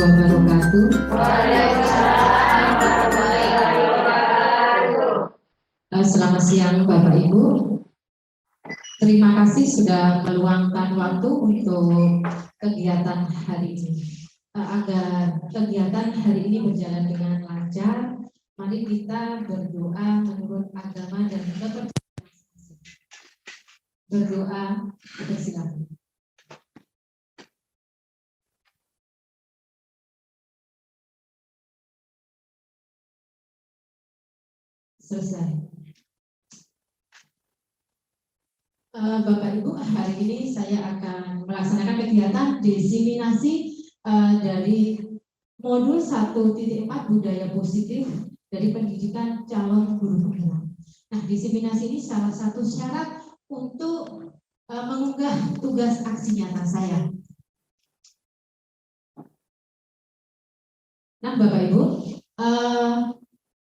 wabarakatuh. Selamat siang Bapak Ibu. Terima kasih sudah meluangkan waktu untuk kegiatan hari ini. Agar kegiatan hari ini berjalan dengan lancar, mari kita berdoa menurut agama dan kepercayaan. Berdoa, persilakan. Selesai. Bapak Ibu, hari ini saya akan melaksanakan kegiatan diseminasi dari modul 1.4 budaya positif dari pendidikan calon guru penggerak. Nah, diseminasi ini salah satu syarat untuk mengunggah tugas aksi nyata saya. Nah, Bapak Ibu,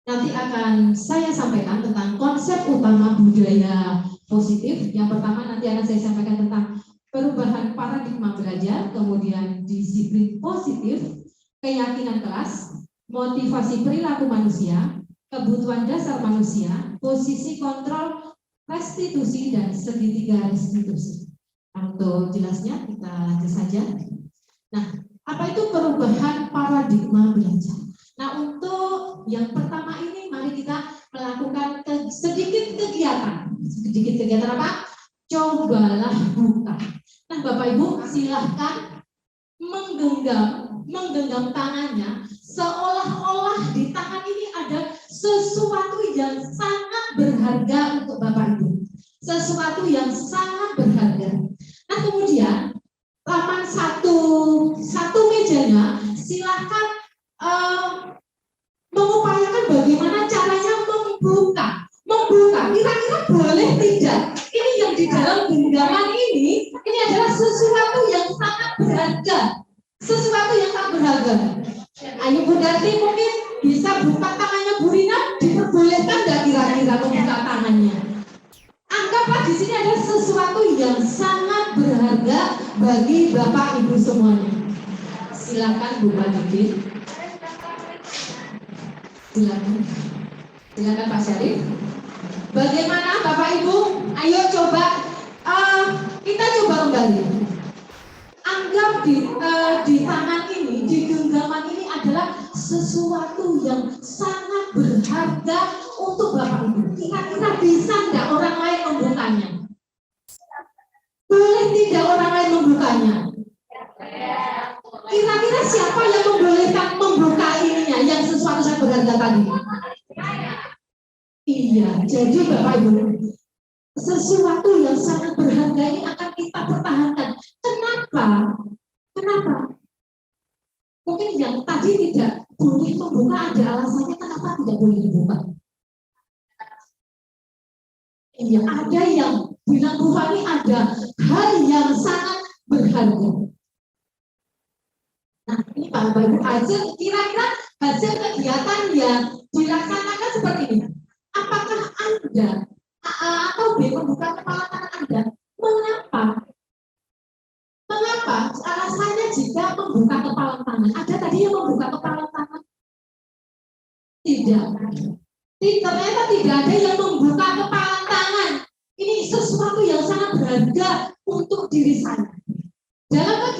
nanti akan saya sampaikan tentang konsep utama budaya positif. Yang pertama nanti akan saya sampaikan tentang perubahan paradigma belajar, kemudian disiplin positif, keyakinan kelas, motivasi perilaku manusia, kebutuhan dasar manusia, posisi kontrol, restitusi, dan segitiga restitusi. Untuk jelasnya kita lanjut saja. Nah, apa itu perubahan paradigma belajar? Nah, untuk yang pertama ini mari kita melakukan sedikit kegiatan. Sedikit kegiatan apa? Cobalah buka. Nah, Bapak Ibu silahkan menggenggam tangannya seolah-olah di tangan ini ada sesuatu yang sangat berharga untuk Bapak Ibu. Sesuatu yang sangat berharga. Nah, kemudian laman satu mejanya silahkan mengupayakan bagaimana caranya membuka. Kira-kira boleh tidak? Ini yang di dalam genggaman ini adalah sesuatu yang sangat berharga. Sesuatu yang sangat berharga. Ayo Bu Darti mungkin bisa buka tangannya Bu Rina, diperbolehkan nggak kira-kira membuka tangannya? Anggaplah di sini ada sesuatu yang sangat berharga bagi Bapak Ibu semuanya. Silakan Bu Badudin. Silakan Pak Syarif. Bagaimana Bapak Ibu? Ayo coba kita coba kembali. Anggap di tangan ini, di genggaman ini adalah sesuatu yang sangat berharga untuk Bapak Ibu. Kira-kira bisa nggak orang lain membukanya? Boleh tidak orang lain membukanya? Kira-kira siapa yang membolehkan membuka ininya yang sesuatu yang berharga tadi? Iya, jadi Bapak Ibu, sesuatu yang sangat berharga ini akan kita pertahankan. Kenapa? Mungkin yang tadi tidak boleh membuka ada alasannya kenapa tidak boleh dibuka. Iya, ada yang bilang Bu Fani ada hal yang sangat berharga. Nah, ini Pak Ibu hasil kira-kira hasil kegiatan yang dilaksanakan seperti ini. Apakah Anda atau B membuka kepala tangan Anda? Mengapa? Alasannya jika membuka kepala tangan. Ada tadi yang membuka kepala tangan? Tidak. Ternyata tidak ada yang membuka kepala tangan. Ini sesuatu yang sangat berharga untuk diri saya. Dalam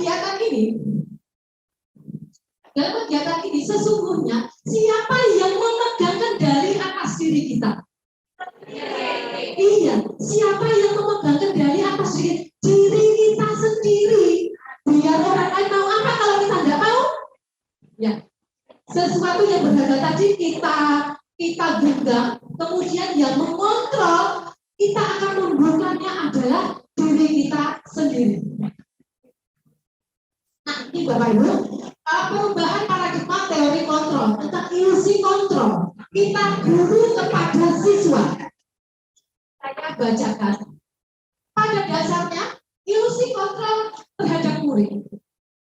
kegiatan ini sesungguhnya siapa yang memegang kendali atas diri kita? Iya, siapa yang memegang kendali atas diri kita sendiri? Biar orang lain mau apa kalau kita tidak mau? Ya, sesuatu yang berharga tadi kita genggam, kemudian yang mengontrol kita akan membukanya adalah diri kita sendiri. Nah, ini Bapak Ibu, perubahan paradigma teori kontrol tentang ilusi kontrol. Kita guru kepada siswa. Saya bacakan. Pada dasarnya, ilusi kontrol terhadap murid.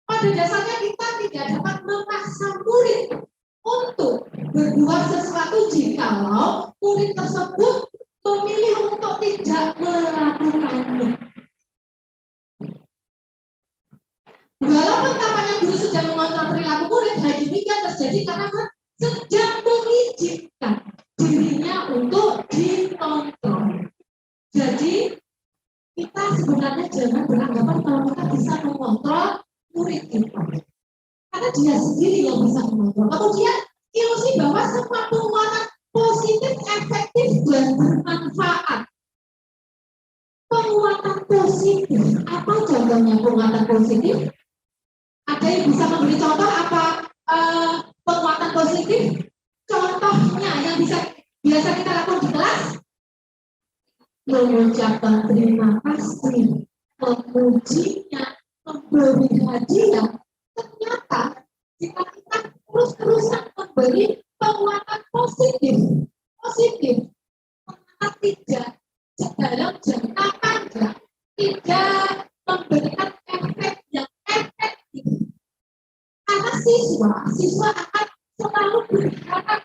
Pada dasarnya kita tidak dapat memaksa murid untuk berbuat sesuatu jikalau murid tersebut memilih untuk tidak melakukannya. Walaupun kampanye guru sudah mengontrol perilaku terjadi karena sedang mengizinkan dirinya untuk dikontrol. Jadi kita sebenarnya jangan beranggapan kalau kita bisa mengontrol murid kita, karena dia sendiri yang bisa mengontrol. Kemudian ilusi bahwa semua penguatan positif, efektif, dan bermanfaat. Penguatan positif, apa contohnya penguatan positif? Ada yang bisa memberi contoh apa penguatan positif? Contohnya yang biasa kita lakukan di kelas, mengucapkan terima kasih, memujinya, memberi hadiah. Ternyata jika kita terus-terusan memberi penguatan positif, maka tidak dalam jangka panjang tidak memberikan efek yang efektif. Karena siswa akan selalu berharap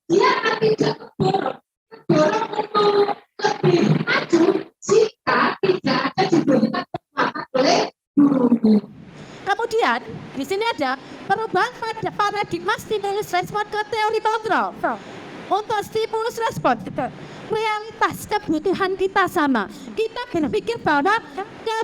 dia akan tidak mendorong untuk lebih maju jika tidak ada diberikan penguatan oleh gurunya. Kemudian di sini ada perubahan pada paradigma stimulus respon ke teori kontrol. Untuk stimulus respon, realitas kebutuhan kita sama. Kita berpikir bahwa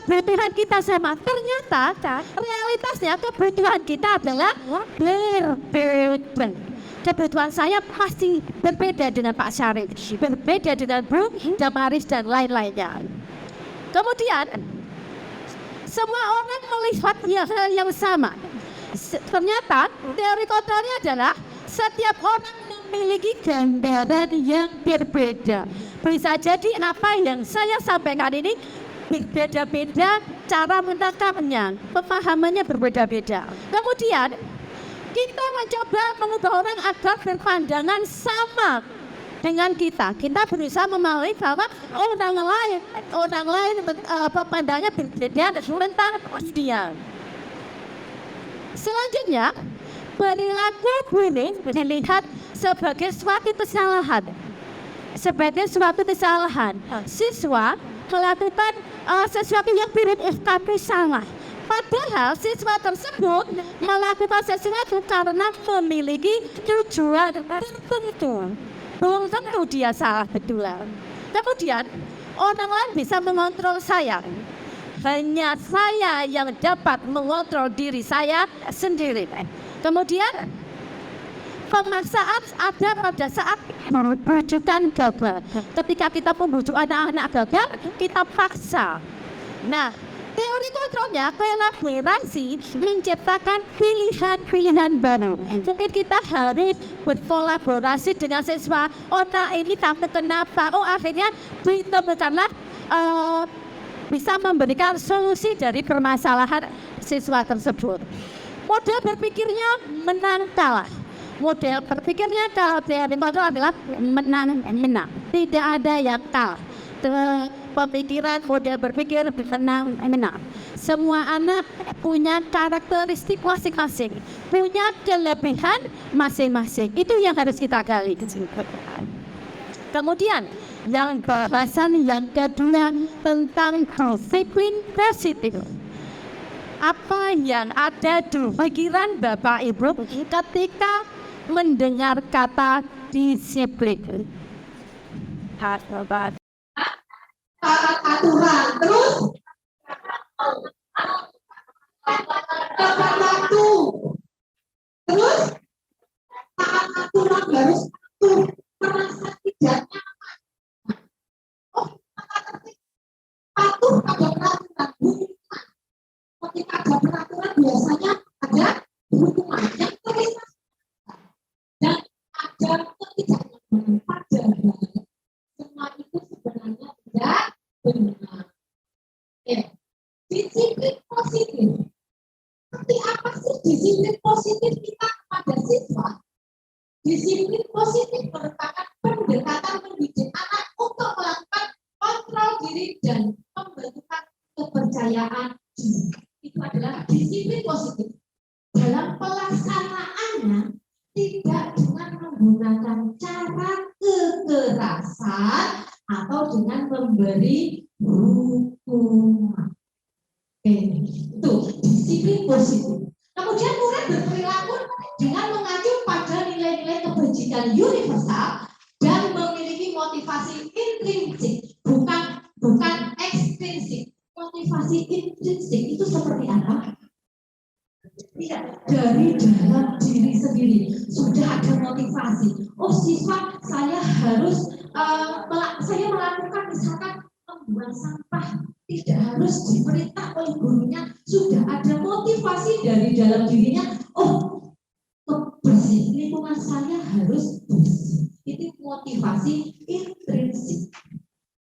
kebutuhan kita sama. Ternyata realitasnya kebutuhan kita adalah berbeda. Kebutuhan saya pasti berbeda dengan Pak Syarif, berbeda dengan Bu Damaris dan lain-lainnya. Kemudian semua orang melihat hal yang sama. Ternyata teori kontrolnya adalah setiap orang memiliki gambaran yang berbeda. Bisa jadi apa yang saya sampaikan ini berbeda-beda cara menangkapnya, pemahamannya berbeda-beda. Kemudian kita mencoba mengubah orang agar berpandangan sama dengan kita. Kita berusaha memahami bahwa orang lain pandangannya berbeda tentang dia. Selanjutnya, perilaku bullying dilihat sebagai suatu kesalahan. Siswa melakukan sesuatu yang tapi salah. Padahal siswa tersebut melakukan sesuatu karena memiliki tujuan tertentu. Belum tentu dia salah betulan. Kemudian orang lain bisa mengontrol saya. Hanya saya yang dapat mengontrol diri saya sendiri. Kemudian pemaksaan ada pada saat membujukan gagal. Ketika kita membujuk anak-anak gagal, kita paksa. Nah, teori kontrolnya kolaborasi menciptakan pilihan-pilihan baru. Mungkin kita harus berkolaborasi dengan siswa. Otak ini takut kenapa? Akhirnya ditemukanlah bisa memberikan solusi dari permasalahan siswa tersebut. Model berpikirnya menang kalah. Model berpikirnya kalau teori kontrol adalah menang. Tidak ada yang kalah. Pemikiran model berpikir menang. Semua anak punya karakteristik masing-masing, punya kelebihan masing-masing. Itu yang harus kita gali. Kemudian yang bahasan yang kedua tentang disiplin positif. Apa yang ada di pikiran Bapak Ibu ketika mendengar kata disiplin? Aturan, terus tepat waktu, terus taat aturan harus patuh, merasa tidak nyaman. Patuh pada peraturan, hukuman. Ketika ada peraturan biasanya ada hukuman yang terima dan ada ketidaknyamanan. Padahal semua itu sebenarnya tidak benar. Disiplin positif. Seperti apa sih disiplin positif kita kepada siswa? Disiplin positif merupakan pendekatan mendidik anak untuk melakukan kontrol diri dan pembentukan kepercayaan diri. Itu adalah disiplin positif. Dalam pelaksanaannya tidak dengan menggunakan cara kekerasan atau dengan memberi hukuman. Itu disiplin positif. Kemudian murid berperilaku dengan kebajikan universal dan memiliki motivasi intrinsik, bukan ekstrinsik. Motivasi intrinsik itu seperti apa? Tidak, dari dalam diri sendiri sudah ada motivasi. Oh siswa, saya harus saya melakukan misalkan membuang sampah, tidak harus diperintah oleh gurunya, sudah ada motivasi dari dalam dirinya. Oh, bersih lingkungan saya harus bersih. Itu motivasi intrinsik.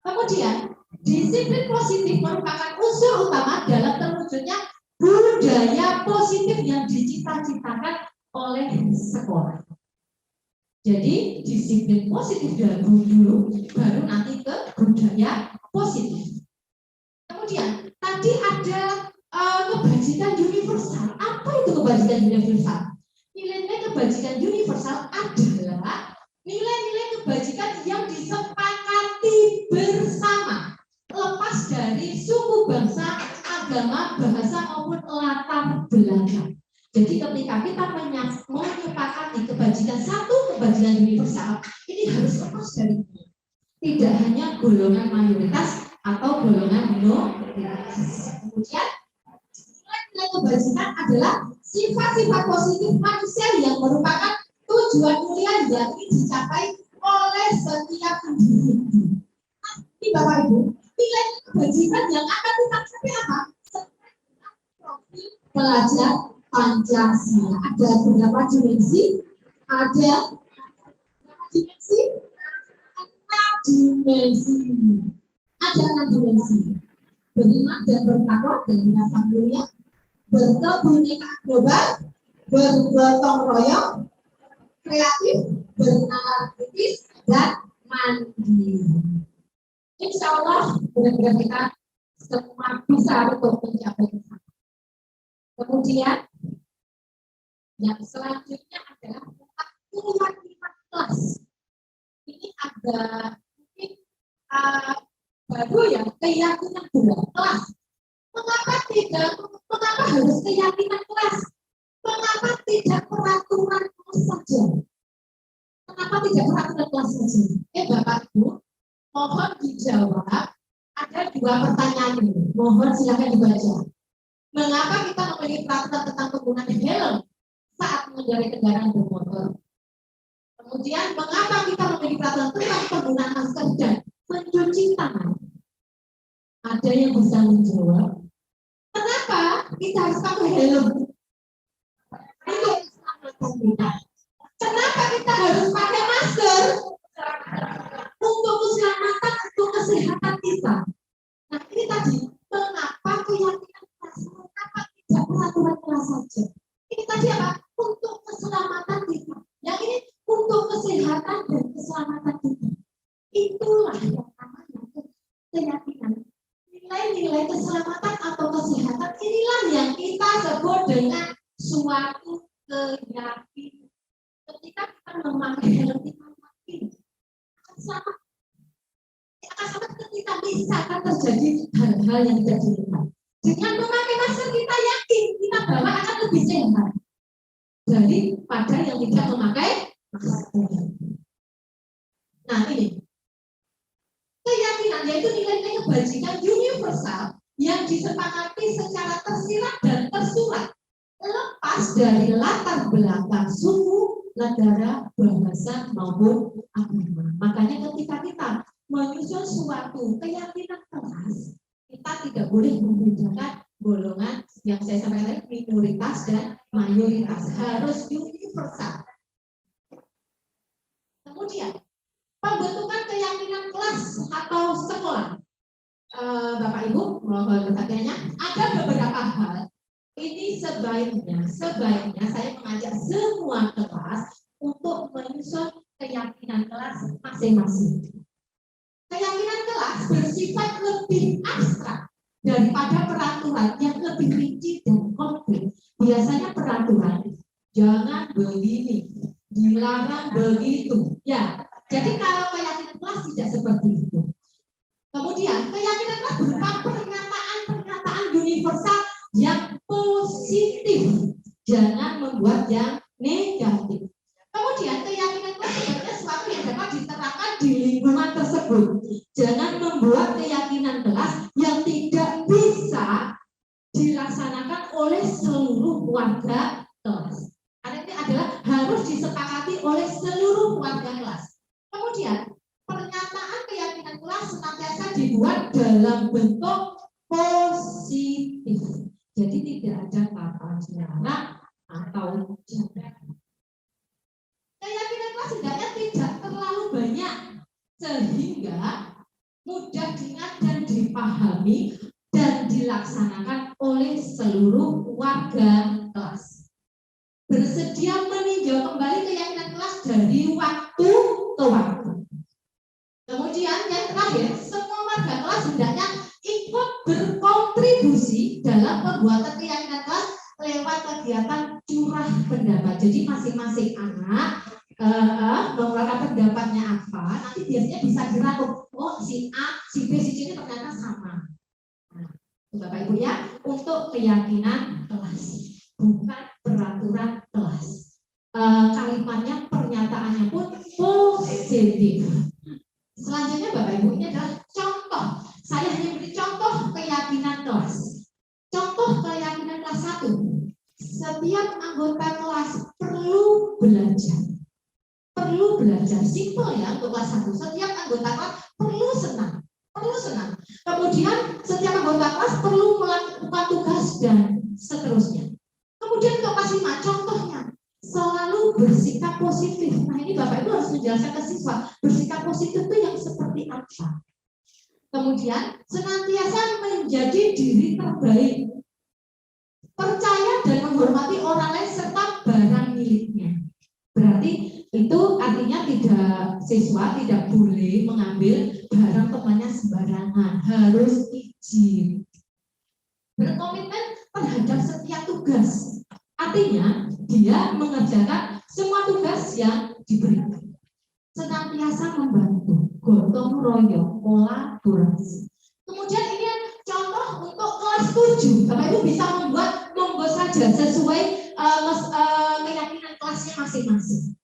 Kemudian disiplin positif merupakan unsur utama dalam terwujudnya budaya positif yang dicita-citakan oleh sekolah. Jadi disiplin positif dulu, baru nanti ke budaya positif. Kemudian tadi ada kebajikan universal. Apa itu kebajikan universal? Nilai-nilai kebajikan universal adalah nilai-nilai kebajikan yang disepakati bersama, lepas dari suku, bangsa, agama, bahasa maupun latar belakang. Jadi ketika kita menyepakati kebajikan satu kebajikan universal, ini harus lepas dari ini. Tidak hanya golongan mayoritas atau golongan minoritas. Kemudian nilai kebajikan adalah sifat-sifat positif manusia yang merupakan tujuan mulia yang ingin dicapai oleh setiap individu. Ini Bapak Ibu, nilai kebajikan yang akan kita capai apa? Profil pelajar Pancasila. Ada beberapa dimensi? Ada dimensi? 6 dimensi. Ada 6 dimensi. Beriman dan bertakwa dan rasa mulia, berkebinekaan global, bergotong royong, kreatif, bernalar kritis, dan mandiri. Insya Allah benar-benar kita semua bisa untuk mencapai itu. Kemudian yang selanjutnya adalah keyakinan kelas. Ini agak mungkin baru ya, keyakinan kelas. Mengapa harus keyakinan kelas? Mengapa tidak peraturan kelas saja? Kenapa tidak peraturan kelas saja? Bapak Ibu, mohon dijawab. Ada 2 pertanyaan ini. Mohon silakan dibaca. Mengapa kita memiliki peraturan tentang penggunaan helm saat mengendarai kendaraan bermotor? Kemudian, mengapa kita memiliki peraturan tentang penggunaan masker dan mencuci tangan? Ada yang bisa menjawab? Kenapa kita harus pakai helm? Untuk keselamatan kita. Kenapa kita harus pakai masker? Untuk keselamatan, untuk kesehatan kita. Nah, ini tadi, mengapa keyakinan kelas? Mengapa tidak peraturan kelas saja? Ini tadi apa? Untuk keselamatan kita. Yang ini untuk kesehatan dan keselamatan kita. Itulah yang namanya keyakinan. Nilai-nilai keselamatan atau kesehatan inilah yang kita sebut dengan suatu keyakinan. Ketika kita memakai helm, kita yakin akan selamat. Akan selamat ketika misalkan terjadi hal-hal yang tidak diinginkan. Dengan memakai masker kita yakin kita bahwa akan lebih sehat daripada yang tidak memakai masker. Nah ini keyakinan yaitu nilai-nilai kebajikan universal yang disepakati secara tersirat dan tersurat lepas dari latar belakang suku, negara, bahasa maupun agama. Makanya ketika kita menyusun suatu keyakinan kelas, kita tidak boleh membedakan golongan yang saya sampaikan tadi, minoritas dan mayoritas, harus universal. Kemudian pembentukan keyakinan kelas atau sekolah. Bapak Ibu, mohon perhatiannya, ada beberapa hal. Ini sebaiknya saya mengajak semua kelas untuk menyusun keyakinan kelas masing-masing. Keyakinan kelas bersifat lebih abstrak daripada peraturan yang lebih rinci dan konkret. Biasanya peraturan, jangan begini, dilarang begitu. Ya, jadi kalau keyakinan kelas tidak seperti itu. Kemudian keyakinan kelas berupa pernyataan universal yang positif, jangan membuat yang negatif. Kemudian keyakinan kelas disepakati oleh seluruh warga kelas. Kemudian pernyataan keyakinan kelas senantiasa dibuat dalam bentuk positif. Jadi tidak ada kata jarak atau jarak. Keyakinan kelas hendaknya tidak terlalu banyak sehingga mudah diingat dan dipahami dan dilaksanakan oleh seluruh warga kelas. Bersedia meninjau kembali keyakinan kelas dari waktu ke waktu. Kemudian yang terakhir, semua warga kelas hendaknya ikut berkontribusi dalam pembuatan keyakinan kelas lewat kegiatan curah pendapat. Jadi masing-masing anak mengeluarkan pendapatnya apa, nanti biasanya bisa dirangkum. Oh, si A, si B, si C ini ternyata sama. Nah, Bapak Ibu ya, untuk keyakinan kelas, bukan peraturan kelas. Kalimatnya, pernyataannya pun positif. Selanjutnya Bapak Ibu, ini adalah contoh. Saya hanya beri contoh keyakinan kelas. Contoh keyakinan kelas 1. Setiap anggota kelas perlu belajar. Perlu belajar, simpel ya untuk kelas 1. Setiap anggota kelas perlu senang. Perlu senang. Kemudian setiap anggota kelas perlu melakukan tugas dan seterusnya. Kemudian untuk kelas 5, contohnya selalu bersikap positif. Nah ini Bapak Ibu harus menjelaskan ke siswa, bersikap positif itu yang seperti apa. Kemudian senantiasa menjadi diri terbaik, percaya dan menghormati orang lain serta barang miliknya. Berarti itu artinya siswa tidak boleh mengambil barang temannya sembarangan, harus izin. Berkomitmen terhadap setiap tugas. Artinya dia mengerjakan semua tugas yang diberikan. Senantiasa membantu, gotong royong, kolaborasi. Kemudian ini contoh untuk kelas 7. Bapak Ibu bisa membuat monggo saja sesuai keyakinan kelasnya masing-masing.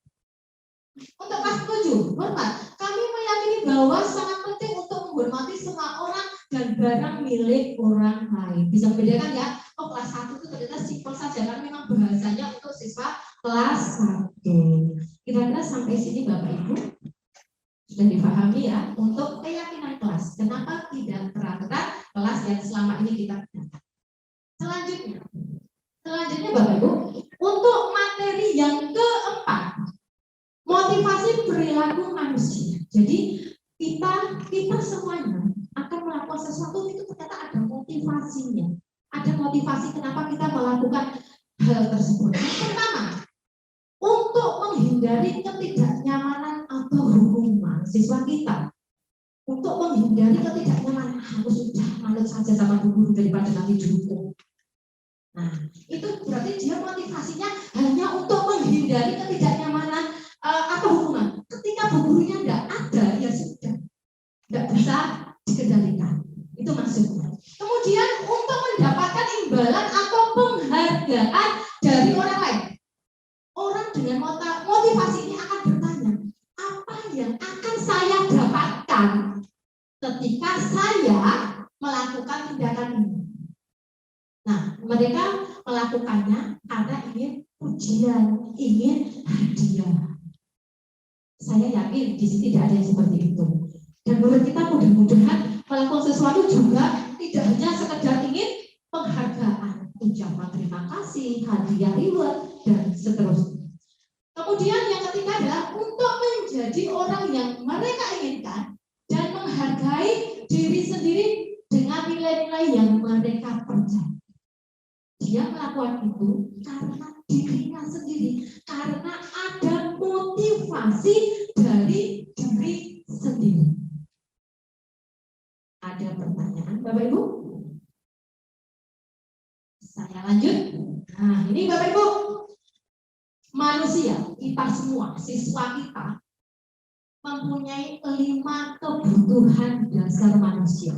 Untuk kelas 7, hormat. Kami meyakini bahwa sangat penting untuk menghormati semua orang dan barang milik orang lain. Bisa membedakan ya. Oh, kelas 1 itu ternyata simpel saja karena memang bahasanya untuk siswa kelas 1. Kira-kira sampai sini Bapak Ibu sudah dipahami ya untuk keyakinan kelas. Kenapa tidak peraturan kelas yang selama ini kita gunakan. Selanjutnya Bapak Ibu, untuk materi yang keempat, motivasi perilaku manusia. Jadi kita semuanya akan melakukan sesuatu itu ternyata ada motivasinya. Ada motivasi kenapa kita melakukan hal tersebut. Yang pertama, untuk menghindari ketidaknyamanan atau hukuman siswa kita. Untuk menghindari ketidaknyamanan, aku sudah manut saja sama guru daripada nanti dihukum. Nah, itu berarti dia motivasinya hanya untuk menghindari ketidaknyamanan atau hukuman. Ketika gurunya tidak ada, ya sudah, tidak bisa dikendalikan. Itu maksudnya. Kemudian untuk mendapatkan imbalan atau penghargaan dari orang lain. Orang dengan motivasi ini akan bertanya, apa yang akan saya dapatkan ketika saya melakukan tindakan ini? Nah, mereka melakukannya karena ingin pujian, ingin hadiah. Saya yakin di sini tidak ada yang seperti itu. Dan menurut kita mudah-mudahan melakukan sesuatu juga tidak hanya sekedar ingin penghargaan, ucapan terima kasih, hadiah, reward, dan seterusnya. Kemudian yang ketiga adalah untuk menjadi orang yang mereka inginkan dan menghargai diri sendiri dengan nilai-nilai yang mereka percaya. Dia melakukan itu karena dirinya sendiri, karena ada motivasi dari diri sendiri. Ada pertanyaan Bapak Ibu? Saya lanjut. Nah, ini Bapak Ibu, manusia, kita semua, siswa kita mempunyai 5 kebutuhan dasar manusia.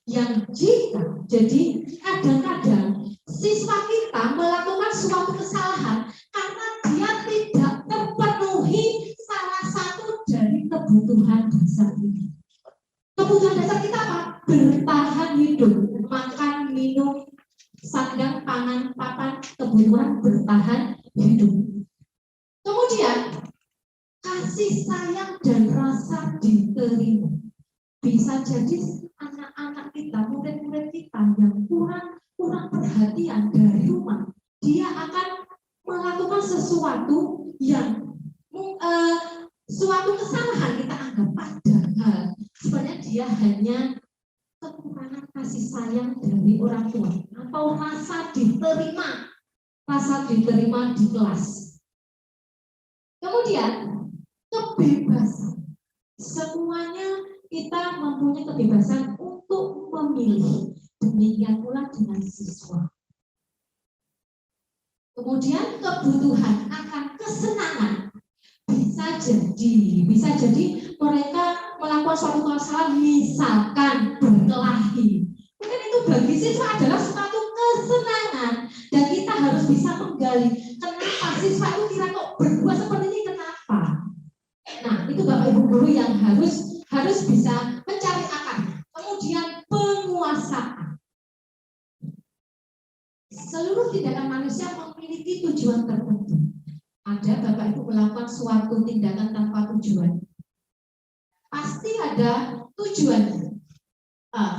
Yang jika jadi kadang-kadang siswa kita melakukan suatu kesalahan karena dia tidak terpenuhi salah satu dari kebutuhan dasar ini. Kebutuhan dasar kita apa? Bertahan hidup, makan, minum, sandang, pangan, papan, kebutuhan bertahan hidup. Kemudian kasih sayang dan rasa diterima. Bisa jadi anak-anak kita, murid-murid kita yang kurang perhatian dari rumah, dia akan melakukan sesuatu yang suatu kesalahan kita anggap, padahal sebenarnya dia hanya kekurangan kasih sayang dari orang tua atau rasa diterima di kelas. Kemudian kebebasan, semuanya kita mempunyai kebebasan untuk memilih, demikian pula dengan siswa. Kemudian kebutuhan akan kesenangan, bisa jadi mereka melakukan suatu kesalahan, misalkan berkelahi. Mungkin itu bagi siswa adalah suatu kesenangan dan kita harus bisa menggali kenapa siswa itu kira kok berbuat seperti ini, kenapa. Nah, itu Bapak Ibu guru yang harus bisa mencari akarnya. Kemudian penguasaan. Seluruh tindakan manusia memiliki tujuan tertentu. Ada Bapak Ibu melakukan suatu tindakan tanpa tujuan, pasti ada tujuannya.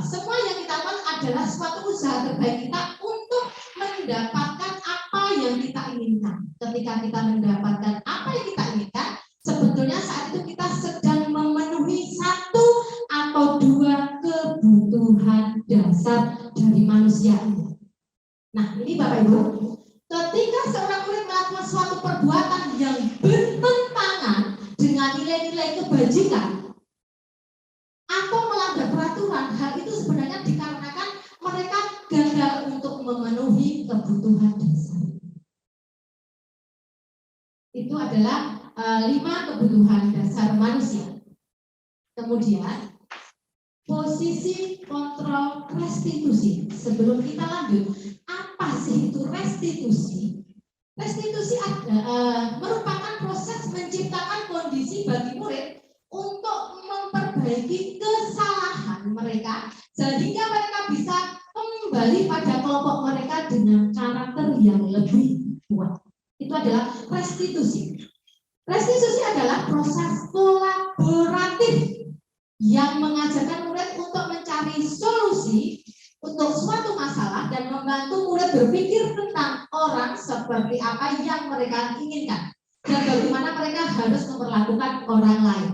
Semua yang kita lakukan adalah suatu usaha terbaik kita untuk mendapatkan apa yang kita inginkan. Ketika kita mendapatkan apa yang kita inginkan, sebetulnya saat itu kita sedang memenuhi satu atau dua kebutuhan dasar dari manusia ini. Nah, ini Bapak Ibu, ketika seorang murid melakukan suatu perbuatan yang bertentangan dengan nilai-nilai kebajikan atau melanggar peraturan, hal itu sebenarnya dikarenakan mereka gagal untuk memenuhi kebutuhan dasar. Itu adalah 5 kebutuhan dasar manusia. Kemudian posisi kontrol restitusi. Sebelum kita lanjut, apa sih itu restitusi? Restitusi merupakan proses menciptakan kondisi bagi murid untuk memperbaiki kesalahan mereka sehingga mereka bisa kembali pada kelompok mereka dengan karakter yang lebih kuat. Itu adalah restitusi. Restitusi adalah proses kolaboratif yang mengajarkan murid untuk mencari solusi untuk suatu masalah dan membantu murid berpikir tentang orang seperti apa yang mereka inginkan dan bagaimana mereka harus memperlakukan orang lain.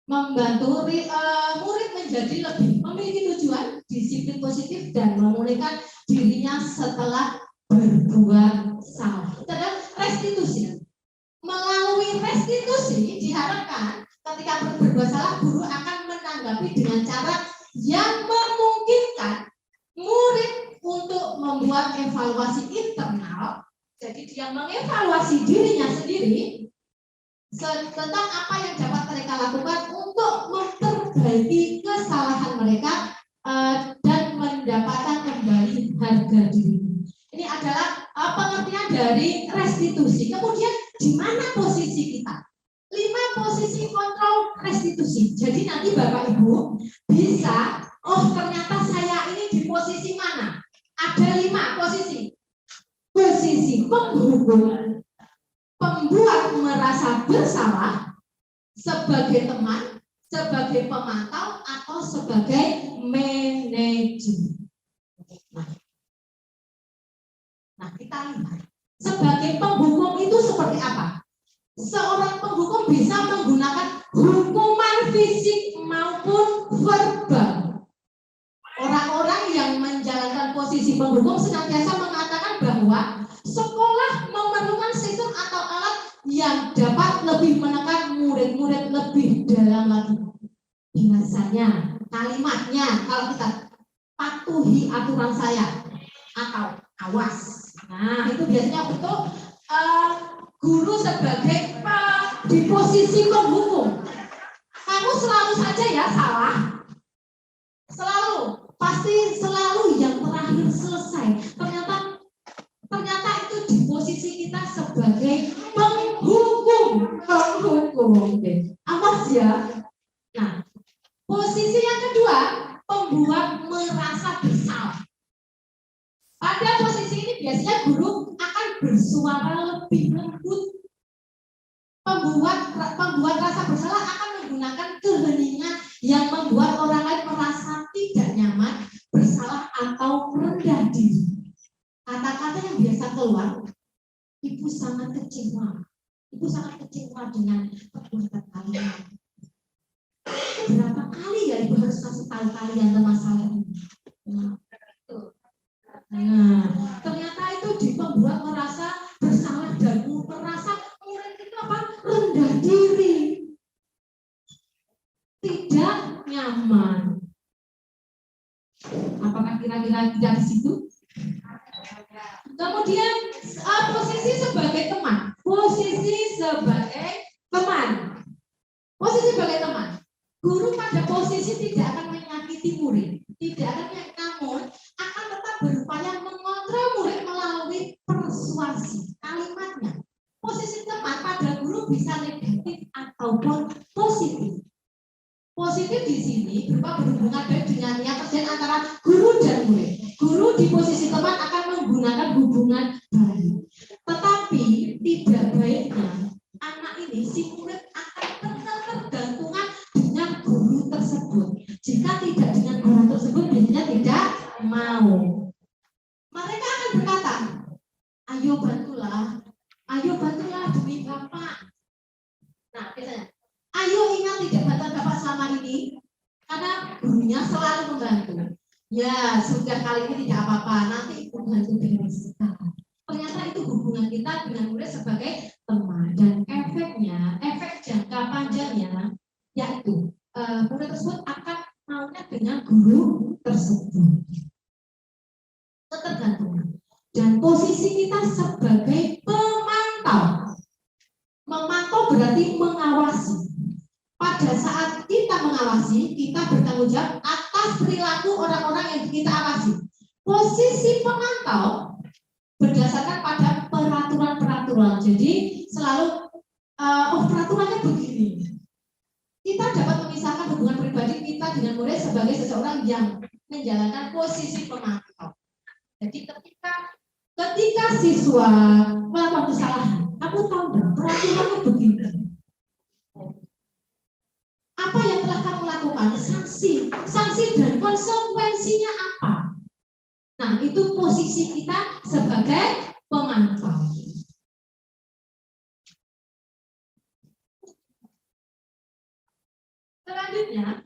Membantu murid menjadi lebih memiliki tujuan, disiplin positif, dan memulihkan dirinya setelah berbuat salah. Itu adalah restitusi. Melalui restitusi diharapkan ketika berbuat salah, guru akan menanggapi dengan cara yang memungkinkan murid untuk membuat evaluasi internal. Jadi dia mengevaluasi dirinya sendiri tentang apa yang dapat mereka lakukan untuk memperbaiki kesalahan mereka dan mendapatkan kembali harga diri. Ini adalah pengertian dari restitusi. Kemudian di mana posisi kita? 5 posisi kontrol restitusi. Jadi nanti Bapak Ibu bisa, ternyata saya ini di posisi mana? Ada 5 posisi. Posisi penghukum, pembuat merasa bersalah, sebagai teman, sebagai pemantau, atau sebagai manajer. Nah, kita lihat sebagai penghukum itu seperti apa? Seorang penghukum bisa menggunakan hukuman fisik maupun verbal. Orang-orang yang menjalankan posisi penghukum senantiasa mengatakan bahwa sekolah memerlukan sistem atau alat yang dapat lebih menekan murid-murid lebih dalam lagi. Biasanya kalimatnya kalau kita patuhi aturan saya atau awas. Nah, itu biasanya untuk guru sebagai di posisi penghukum. Kamu selalu saja ya salah. Selalu, pasti selalu yang terakhir selesai. Ternyata itu di posisi kita sebagai penghukum. Awas ya. Nah, posisi yang kedua, pembuat merasa bersalah. Pada posisi ini biasanya guru akan bersuara lebih lembut Pembuat rasa bersalah akan menggunakan keheningan yang membuat orang lain merasa tidak nyaman, bersalah atau rendah diri. Kata-kata yang biasa keluar, ibu sangat kecewa. Ibu sangat kecewa dengan perbuatan kalian. Berapa kali ya ibu harus kasih tahu kalian tentang masalah ini? Nah, ternyata itu membuat merasa bersalah dan merasa murid itu apa? Rendah diri, tidak nyaman. Apakah kira-kira tidak di situ? Kemudian posisi sebagai teman. Guru pada posisi tidak akan menyakiti murid, tidak akan namun akan tetap berupaya mengontrol murid melalui persuasi kalimatnya. Posisi teman pada guru bisa negatif ataupun positif. Positif di sini berupa berhubungan baik dengan yang terjadi antara guru dan murid. Guru di posisi teman akan menggunakan hubungan baik. Tetapi tidak baiknya anak ini si murid akan tergantungan dengan guru tersebut. Jika tidak dengan guru tersebut biasanya tidak mau. Mereka akan berkata, ayo bantulah demi Bapak. Nah, biasanya ayo ingat tidak bantuan Bapak selama ini, karena gurunya selalu membantu. Ya, sudah kali ini tidak apa-apa, nanti ibu bantu dengan sekarang. Ternyata itu hubungan kita dengan murid sebagai teman, dan efek jangka panjangnya, yaitu murid tersebut akan maunya dengan guru tersebut. Ketergantungan. Dan posisi kita sebagai pemantau. Memantau berarti mengawasi. Pada saat kita mengawasi, kita bertanggung jawab atas perilaku orang-orang yang kita awasi. Posisi pemantau berdasarkan pada peraturan-peraturan. Jadi selalu, peraturannya begini. Kita dapat memisahkan hubungan pribadi kita dengan murid sebagai seseorang yang menjalankan posisi pemantau. Jadi ketika siswa melakukan kesalahan, kamu tahu nggak peraturannya begini? Apa yang telah kamu lakukan? Sanksi dan konsekuensinya apa? Nah, itu posisi kita sebagai pemantau.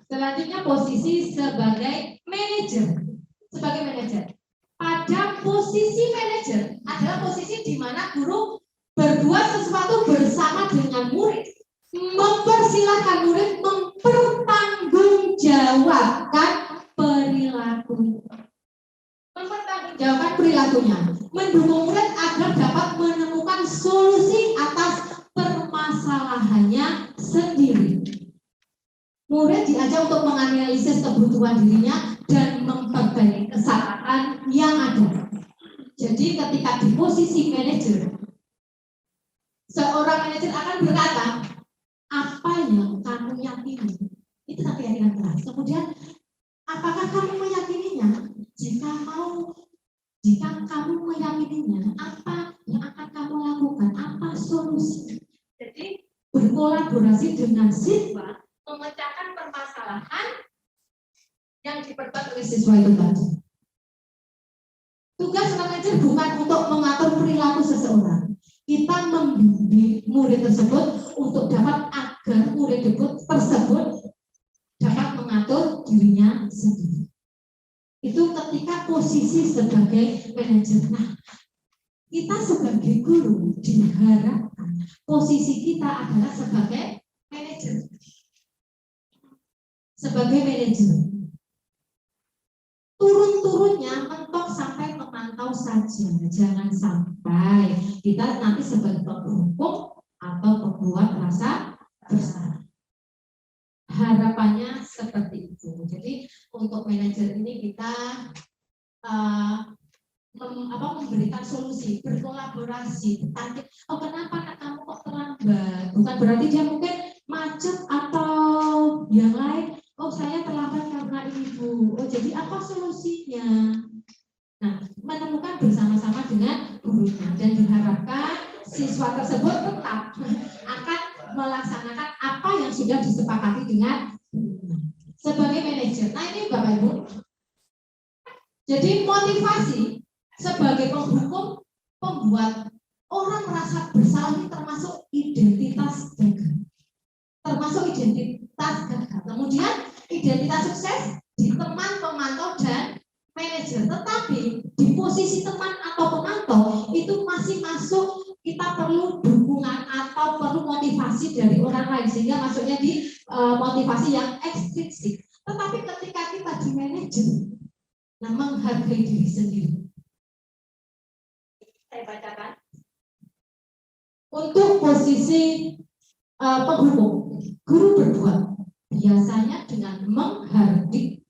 Selanjutnya posisi sebagai manajer. Pada posisi manajer adalah posisi di mana guru berbuat sesuatu bersama dengan murid, mempersilahkan murid mempertanggungjawabkan perilakunya, mendukung murid agar dapat menemukan solusi atas permasalahannya sendiri. Murid diajak untuk menganalisis kebutuhan dirinya dan memperbaiki kesalahan yang ada. Jadi ketika di posisi manajer, seorang manajer akan berkata, apa yang kamu yakini? Itu satu keyakinan keras. Kemudian, apakah kamu meyakininya? Jika kamu meyakininya, apa yang akan kamu lakukan? Apa solusi? Jadi berkolaborasi dengan siswa memecahkan permasalahan yang diperbuat oleh siswa itu tadi. Tugas manajer bukan untuk mengatur perilaku seseorang. Kita membimbing murid tersebut untuk dapat agar murid tersebut dapat mengatur dirinya sendiri. Itu ketika posisi sebagai manajer. Nah, kita sebagai guru diharapkan posisi kita adalah sebagai manajer. Turun-turunnya mentok sampai memantau saja. Jangan sampai kita nanti sebagai penghukum atau pembuat rasa bersalah. Harapannya seperti itu. Jadi untuk manajer ini kita memberikan solusi, berkolaborasi. Oh, kenapa kamu kok terlambat? Bukan berarti dia mungkin macet atau yang lain. Oh, saya terlambat karena ini, Bu. Oh, jadi apa solusinya? Nah, menemukan bersama-sama dengan gurunya, dan diharapkan siswa tersebut tetap akan melaksanakan apa yang sudah disepakati dengan sebagai manajer. Nah ini Bapak Ibu. Jadi motivasi sebagai penghukum pembuat orang merasa bersalah ini termasuk identitas gagal. Kemudian identitas sukses di teman, pemantau, dan manajer. Tetapi di posisi teman atau pemantau itu masih masuk, kita perlu dukungan atau perlu motivasi dari orang lain, sehingga masuknya di motivasi yang ekstrinsik. Tetapi ketika kita di manajer, nah menghargai diri sendiri. Saya bacakan. Untuk posisi penghukum, guru berbuat biasanya dengan menghardik,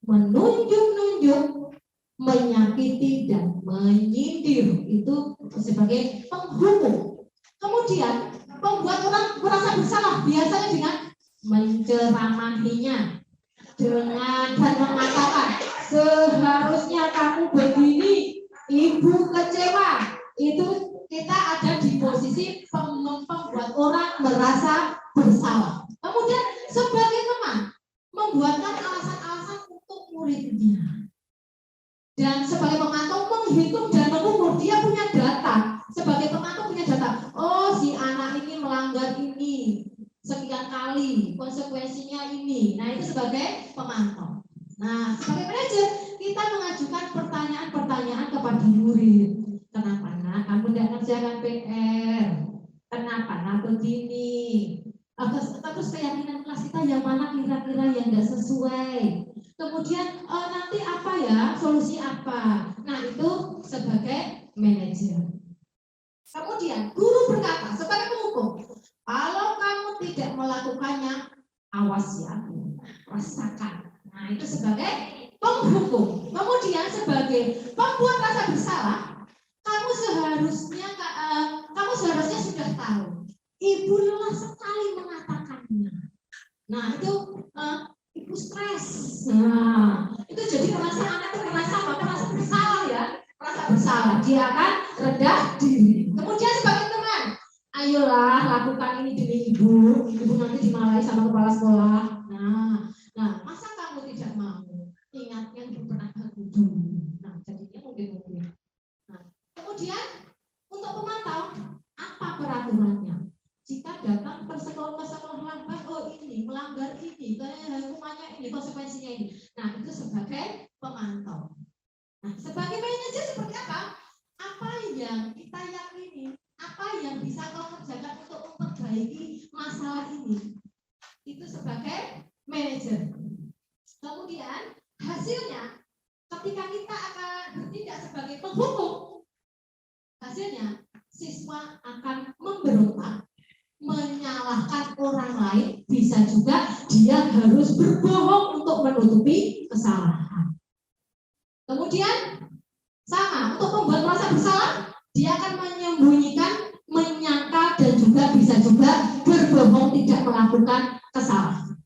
menunjuk-nunjuk, menyakiti, dan menyindir. Itu sebagai penghukum. Kemudian membuat orang merasa bersalah biasanya dengan menceramahinya, dengan dan mengatakan seharusnya kamu begini, ibu kecewa. Itu kita ada di posisi membuat orang merasa bersalah. Kemudian sebagai teman membuatkan alasan-alasan untuk muridnya. Dan sebagai pemantau menghitung dan mengukur, dia punya data. Sebagai pemantau punya data. Oh, si anak ini melanggar ini sekian kali, konsekuensinya ini. Nah, itu sebagai pemantau. Nah, sebagai manajer kita mengajukan pertanyaan-pertanyaan kepada murid. Kenapa nak kamu tidak ngerjakan PR? Kenapa nak begini? Terus keyakinan kelas kita yang mana kira-kira yang tidak sesuai? Kemudian nanti apa ya, solusi apa? Nah itu sebagai manajer. Kemudian guru berkata sebagai penghukum, kalau kamu tidak melakukannya, awas ya, rasakan. Nah itu sebagai penghukum. Kemudian sebagai pembuat rasa bersalah, kamu seharusnya sudah tahu. Ibu lelah sekali mengatakannya. Nah itu ibu stres. Nah itu jadi anak itu merasa bersalah ya, merasa bersalah. Dia akan rendah diri. Kemudian sebagai teman, ayolah lakukan ini demi ibu. Ibu nanti dimarahi sama kepala sekolah. Nah masa kamu tidak mau? Ingat yang pernah aku dulu. Nah jadinya mungkin. Kemudian untuk pemantau, apa peraturannya? Jika datang ke sekolah lambat, oh ini melanggar ini, hukumannya ini, konsekuensinya ini. Nah itu sebagai pemantau. Nah sebagai manajer seperti apa? Apa yang kita yakini? Apa yang bisa kau kerjakan untuk memperbaiki masalah ini? Itu sebagai manajer. Kemudian hasilnya, ketika kita akan bertindak sebagai penghukum, hasilnya siswa akan memberontak, menyalahkan orang lain, bisa juga dia harus berbohong untuk menutupi kesalahan. Kemudian sama untuk membuat merasa bersalah, dia akan menyembunyikan, menyangka, dan juga bisa juga berbohong tidak melakukan kesalahan.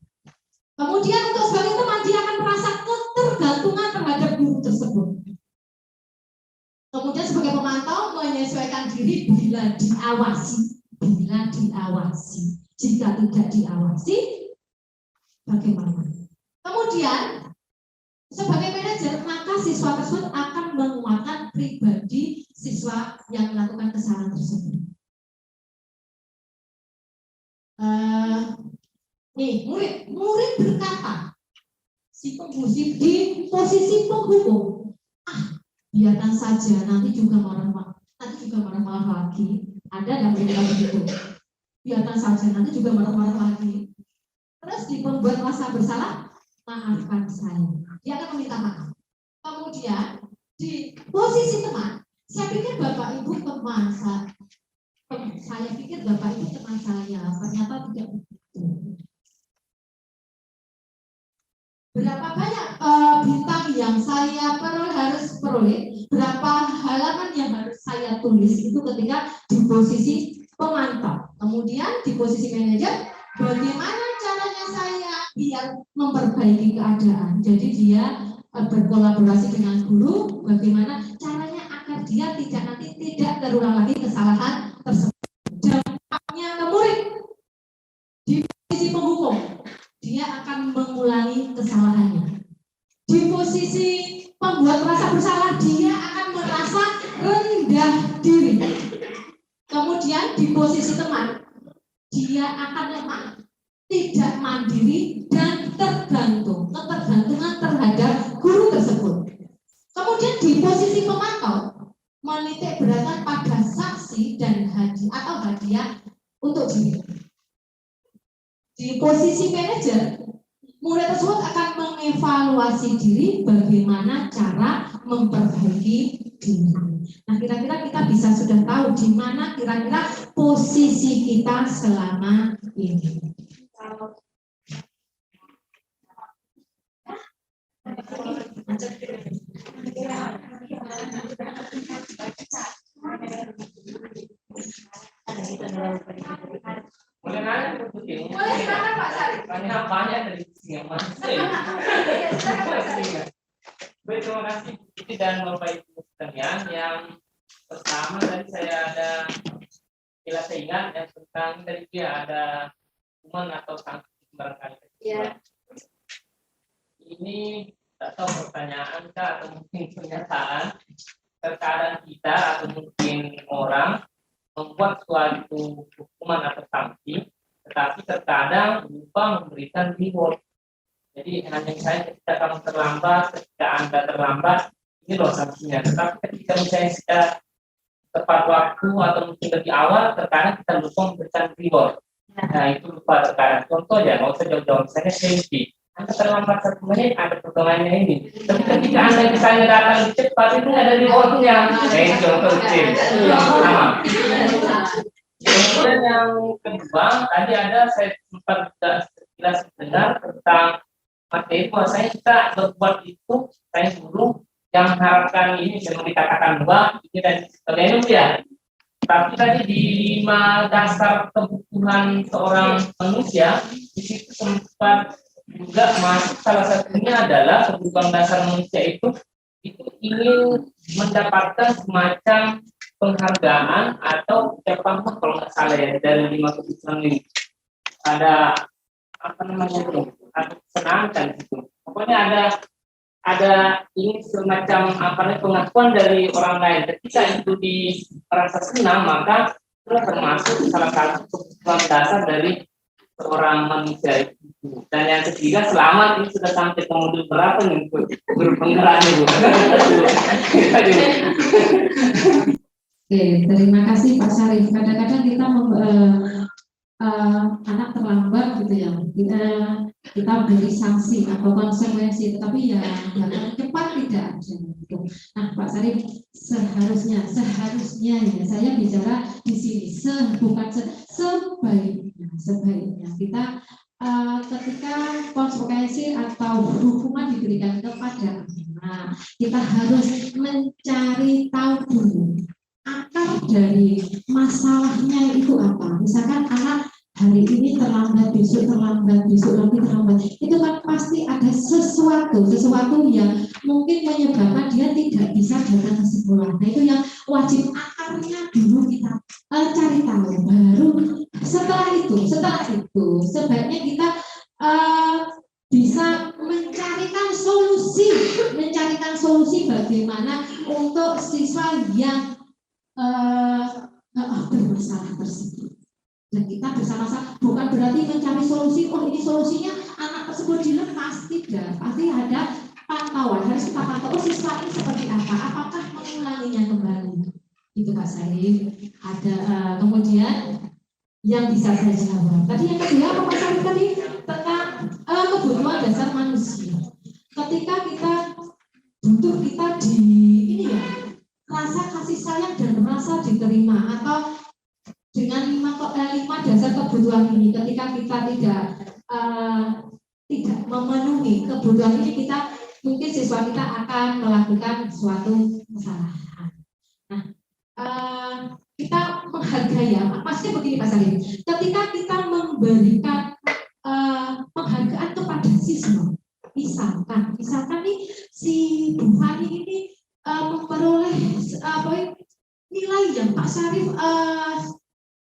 Kemudian untuk sebagai teman, dia akan merasa ketergantungan terhadap guru tersebut. Kemudian sebagai pemantau menyesuaikan diri bila diawasi. Jika tidak diawasi, bagaimana? Kemudian sebagai manajer, maka siswa tersebut akan menguatkan pribadi siswa yang melakukan kesalahan tersebut. Murid berkata, si penghukum di posisi penghukum, biarkan saja, nanti juga marah lagi. Ada yang bilang begitu. Biarkan saja, nanti juga marah lagi. Terus di pembuat rasa bersalah, maafkan saya. Dia akan meminta maaf. Kemudian di posisi teman, saya pikir Bapak Ibu teman saya. Saya pikir Bapak Ibu teman saya, ternyata tidak begitu. Berapa banyak bintang yang saya harus peroleh, berapa halaman yang harus saya tulis itu ketika di posisi pemantau. Kemudian di posisi manajer, bagaimana caranya saya biar memperbaiki keadaan. Jadi dia berkolaborasi dengan guru, bagaimana caranya agar dia tidak terulang lagi kesalahan tersebut. Dampaknya ke murid, Di posisi penghukum, dia akan mengulangi kesalahannya. Di posisi pembuat merasa bersalah, dia akan merasa rendah diri. Kemudian di posisi teman, dia akan lemah, tidak mandiri, dan ketergantungan terhadap guru tersebut. Kemudian di posisi pemantau, menitik beratkan pada saksi dan hadiah untuk diri. Di posisi manajer, murid tersebut akan mengevaluasi diri bagaimana cara memperbaiki diri. Nah, kira-kira kita bisa sudah tahu di mana kira-kira posisi kita selama ini. Boleh nanya begini? Boleh, silakan Pak Sari. Banyak dari sini Mas. Baik, terima kasih Putri dan Bapak Ibu sekalian. Yang pertama tadi saya ada bila saya ingat yang tentang tadi dia ada hukuman atau sanksi barangkali. Ya. Ini tak tahu pertanyaan atau mungkin pernyataan. Terkadang kita atau mungkin orang membuat suatu hukuman atau sanksi, tetapi terkadang lupa memberikan reward. Jadi hanya misalnya ketika kamu terlambat, ketika Anda terlambat, ini loh sanksinya. Tetapi ketika misalnya secara tepat waktu atau mungkin lebih awal, terkadang kita lupa memberikan reward. Nah itu lupa terkadang. Contoh ya, nggak usah jauh-jauh. Misalnya selfie, Anda terlambat 1 menit, ada potongannya ini. Tapi ketika Anda misalnya datang cepat, itu ada rewardnya. Contoh kecil. Sama. Kemudian yang kedua, tadi ada saya sempat sekilas dengar tentang materi bahwasanya kita berbuat itu, saya guru yang mengharapkan ini bisa dikatakan bahwa ini dan sebagainya ya. Tapi tadi di 5 dasar kebutuhan seorang manusia, di situ sempat juga masuk salah satunya adalah kebutuhan dasar manusia itu ingin mendapatkan semacam penghargaan atau ucapan kalau nggak salah ya dari 5 kebutuhan ini ada apa namanya itu ada kesenangan itu pokoknya ada ini semacam apa namanya pengakuan dari orang lain ketika itu merasa senang maka itu termasuk salah satu kebutuhan dasar dari seorang manusia itu. Dan yang ketiga selamat ini sudah sampai ke modul berapa nih guru penggerak itu. Oke, terima kasih Pak Syarif. Kadang-kadang kita anak terlambat gitu ya, kita beri sanksi atau konsekuensi, tetapi ya datang cepat tidak ada. Gitu. Nah Pak Syarif, seharusnya ya saya bicara di sini sebaiknya kita ketika konsekuensi atau hukuman diberikan kepada anak, kita harus mencari tahu dulu akar dari masalahnya itu apa. Misalkan anak hari ini terlambat, besok lagi terlambat. Itu kan pasti ada sesuatu yang mungkin menyebabkan dia tidak bisa datang ke sekolah. Nah itu yang wajib akarnya dulu kita cari tahu. Baru setelah itu sebaiknya kita bisa mencarikan solusi bagaimana untuk siswa yang bermasalah tersebut. Dan kita bersama-sama bukan berarti mencari solusi, oh ini solusinya anak tersebut dilepas, tidak. Pasti ada pantauan, harus kita pantau siswa ini seperti apa, apakah mengulanginya kembali. Itu Pak Syarif. Ada kemudian yang bisa saya jawab. Tadi yang kedua apa Pak Syarif tadi tentang kebutuhan dasar manusia. Ketika kita butuh kita di ini ya, rasa kasih sayang dan merasa diterima atau dengan 5 dasar kebutuhan ini ketika kita tidak memenuhi kebutuhan ini kita mungkin siswa kita akan melakukan suatu kesalahan. Nah, kita menghargai ya, maksudnya begini Pak Salim, ketika kita memberikan penghargaan kepada siswa, misalkan nih si Bu Fani ini memperoleh nilai yang Pak Syarif